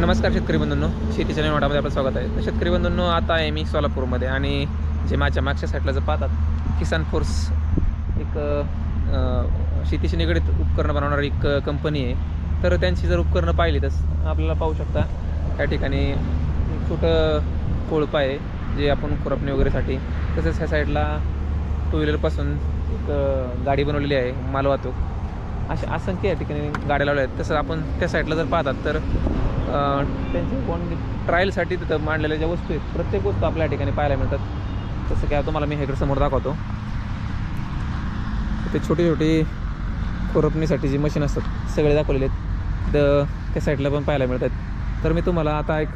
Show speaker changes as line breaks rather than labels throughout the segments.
नमस्कार शेतकरी बंधूंनो, शेतीच्या नवीन वाटामध्ये आपलं स्वागत आहे. तर शेतकरी बंधूंनो, आता आहे मी सोलापूरमध्ये आणि जे माझ्या मागच्या साईडला जर पाहतात किसान फोर्स एक शेतीशी निगडीत उपकरणं बनवणारी एक कंपनी आहे. तर त्यांची जर उपकरणं पाहिली तर आपल्याला पाहू शकता त्या ठिकाणी एक छोटं कोळपा आहे जे आपण खुरपणी वगैरेसाठी, तसेच ह्या साईडला टू व्हीलरपासून एक गाडी बनवलेली आहे माल वाहतूक. अशा असंख्य या ठिकाणी गाड्या लावल्या आहेत. तसं आपण त्या साईडला जर पाहतात तर त्यांचे कोण ट्रायलसाठी तिथं मांडलेल्या ज्या वस्तू आहेत प्रत्येक वस्तू आपल्या ठिकाणी पाहायला मिळतात. तसं काय तुम्हाला मी हे समोर दाखवतो. ते छोटी छोटी खुरपणीसाठी जी मशीन असतात सगळे दाखवलेले आहेत तर त्या साईडला पण पाहायला मिळतात. तर मी तुम्हाला आता एक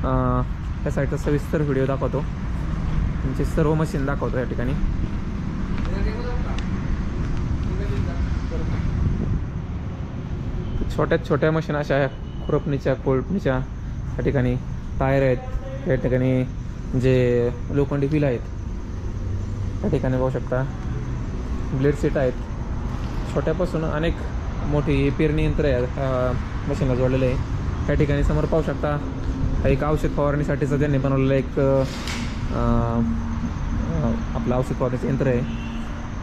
त्या साईडचा सविस्तर व्हिडिओ दाखवतो, त्यांची सर्व मशीन दाखवतो या ठिकाणी. छोट्यात छोट्या मशीन अशा खुरपणीच्या कोळपणीच्या त्या ठिकाणी टायर आहेत, या ठिकाणी जे लोखंडी व्हील आहेत त्या ठिकाणी पाहू शकता, ब्लेड सेट आहेत. छोट्यापासून अनेक मोठी पेरणी यंत्र आहे मशीनला जोडलेलं आहे. त्या ठिकाणी समोर पाहू शकता एक औषध फवारणीसाठीचं त्यांनी बनवलेलं एक आपलं औषध फवारणीचं यंत्र आहे.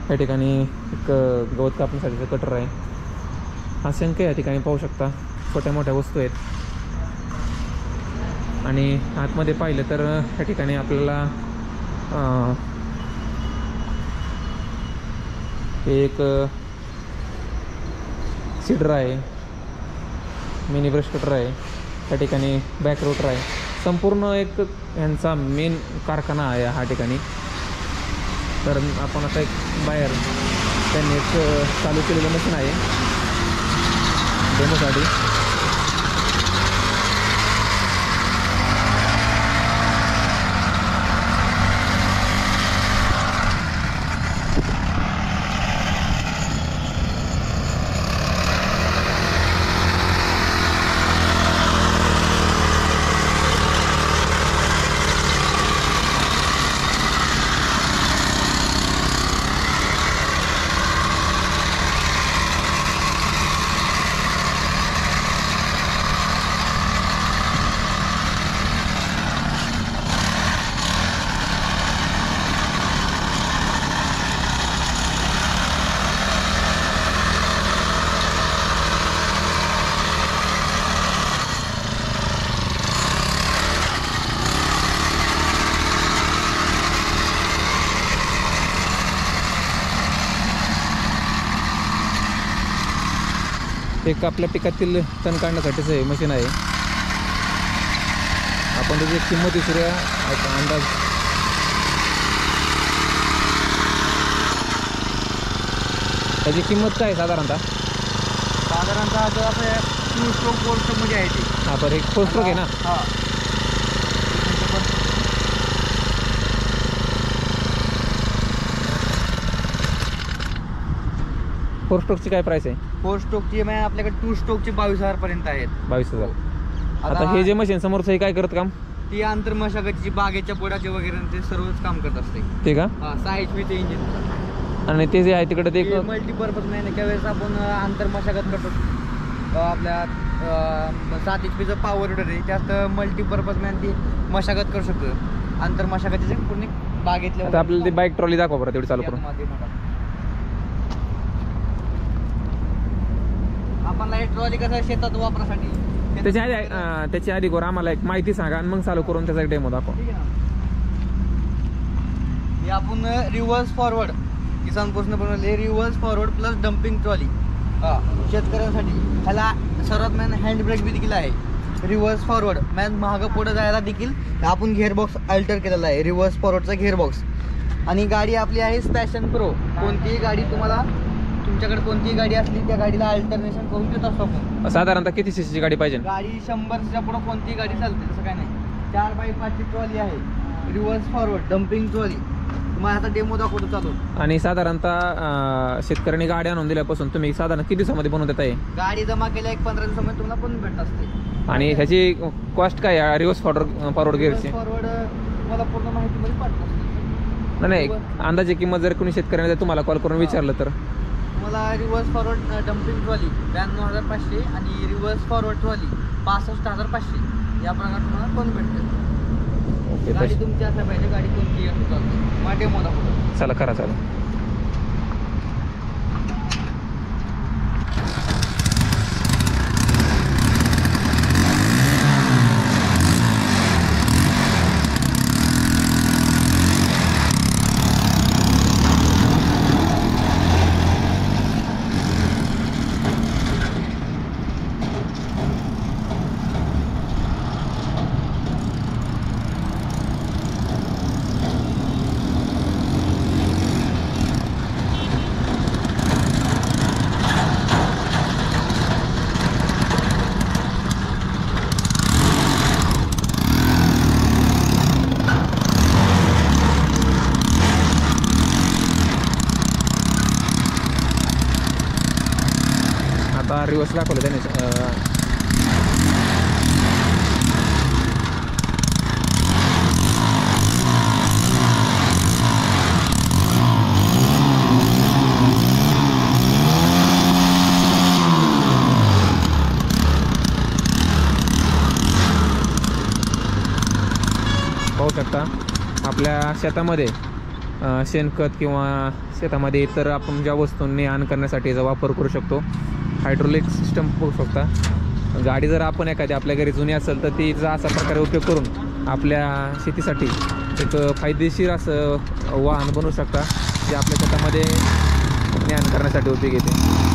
त्या ठिकाणी एक गवत कापण्यासाठीचं कटर आहे. असंख्य या ठिकाणी पाहू शकता छोट्या मोठ्या वस्तू आहेत. आणि आतमध्ये पाहिलं तर या ठिकाणी आपल्याला एक सीडर आहे, मिनी ब्रश कटर आहे, त्या ठिकाणी बॅक रोटर आहे. संपूर्ण एक यांचा मेन कारखाना आहे हा ठिकाणी. तर आपण आता एक बाहेर त्यांनी एक चालू केलेलं मशीन आहे डेमोसाठी. एक आपल्या पिकातील तण काढण्यासाठीचं हे मशीन आहे. आपण त्याची किंमत विचारूया, अंदाज. त्याची किंमत काय साधारणतः
आता असं 2 स्ट्रोक 4 स्ट्रोकमध्ये आहे ती.
हां, बरं एक 4 स्ट्रोक आहे ना.
हां,
4 स्ट्रोकची काय प्राईस आहे?
4 स्ट्रोकची मॅम आपल्याकडे 2 स्ट्रोकची 22,000 पर्यंत आहेत.
22,000. आता हे जे मशीन समोरचं हे काय करत काम?
ती आंतरमशागतीची बागेच्या पोडाचे वगैरे ते सर्वच काम करत असते.
ते का?
हां, 6 HP इंजिन.
आणि ते जे आहे तिकडे ते
मल्टीपर्पज मॅन त्यावेळेस आपण आंतरमशागत करतो. आपल्या 7 HP पॉवर विडर आहे, त्यात मल्टीपर्पज मॅन ती मशागत करू शकतो. आंतरमशागतीचे पूर्ण बागेतल्या.
आता आपल्याला ती बाईक ट्रॉली दाखवा बरं तेवढी चालू करून.
आपण लाईट ट्रॉली कसं शेतात वापरासाठी.
त्याची आधी गोर आम्हाला एक माहिती सांगा आणि मग चालू करून त्याचा एक डेमो दाखवा.
हे आपण रिव्हर्स फॉरवर्ड किसान पोस्टने बनवले, reverse forward plus dumping trolley शेतकऱ्यांसाठी. ह्याला सर्वात मॅन हँड ब्रेक बी देखील आहे. रिव्हर्स फॉरवर्ड मॅन महाग पुढे जायला देखील आपण गिअरबॉक्स अल्टर केलेला आहे, रिव्हर्स फॉरवर्डचा गिअरबॉक्स. आणि गाडी आपली आहे पॅशन प्रो. कोणतीही गाडी तुम्हाला, तुमच्याकडे कोणतीही गाडी असली त्या गाडीला अल्टरनेशन करून देत असतो आपण.
साधारणतः किती सीसीची गाडी पाहिजे?
गाडी 100च्या पुढे कोणतीही गाडी चालते, तसं काय नाही. 4x5ची ट्रॉली आहे, रिव्हर्स फॉरवर्ड डम्पिंग ट्रॉली. तुम्हाला आता डेमो दाखवतो चालू.
आणि साधारणतः शेतकऱ्यांनी गाडी आणून दिल्यापासून तुम्ही साधारण किती दिवसामध्ये बनवून देता?
गाडी जमा केल्या 1-15 दिवसामध्ये तुम्हाला बनवून भेटत असते.
आणि ह्याची कॉस्ट काय आहे रिव्हर्स फॉरवर्ड गिअरची?
फॉरवर्ड तुम्हाला पूर्ण माहितीमध्ये पाठवतो.
नाही, अंदाजे किंमत जर कोणी शेतकऱ्याने तुम्हाला कॉल करून विचारलं तर
मला रिव्हर्स फॉरवर्ड डम्पिंग ट्रॉली 92,500 आणि रिव्हर्स फॉरवर्ड ट्रॉली 65,500 या प्रकारे तुम्हाला टोन भेटते.
ओके
गाडी
तशी
तुमची असं पाहिजे, गाडी कोणती असं चालते. माटे मोदा पुढं
चला करा चालेल. आता रिवर्स दाखवलं त्याने पाहू शकता आपल्या शेतामध्ये शेणखत किंवा शेतामध्ये इतर आपण ज्या वस्तूंनी आण करण्यासाठी याचा वापर करू शकतो. हायड्रोलिक सिस्टम बघू शकता. गाडी जर आपण एखादी आपल्या घरी जुनी असेल तर तिचा असा प्रकारे उपयोग करून आपल्या शेतीसाठी एक फायदेशीर असं वाहन बनवू शकता, जे आपल्या शेतामध्ये ज्ञान करण्यासाठी उपयोग येते.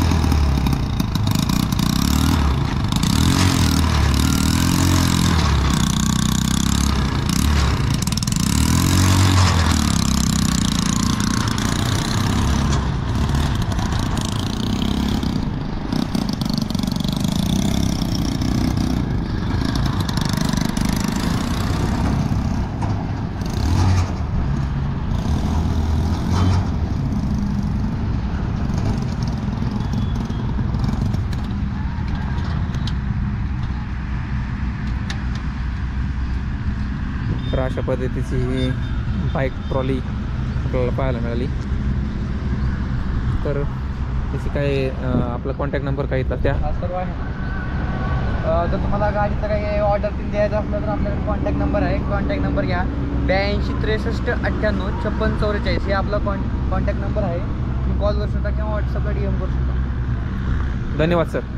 तर अशा पद्धतीची ही बाईक ट्रॉली आपल्याला पाहायला मिळाली. तर त्याची काय आपला कॉन्टॅक्ट नंबर काय येतात त्या
हा सर्व आहे. जर तुम्हाला गाडीचं काही ऑर्डर द्यायचं असलं तर आपल्याकडे कॉन्टॅक्ट नंबर आहे. कॉन्टॅक्ट नंबर घ्या 82 63 98 56 44 हे आपला कॉन्टॅक्ट नंबर आहे. तुम्ही कॉल करू शकता किंवा व्हॉट्सअपला DM करू शकता.
धन्यवाद सर.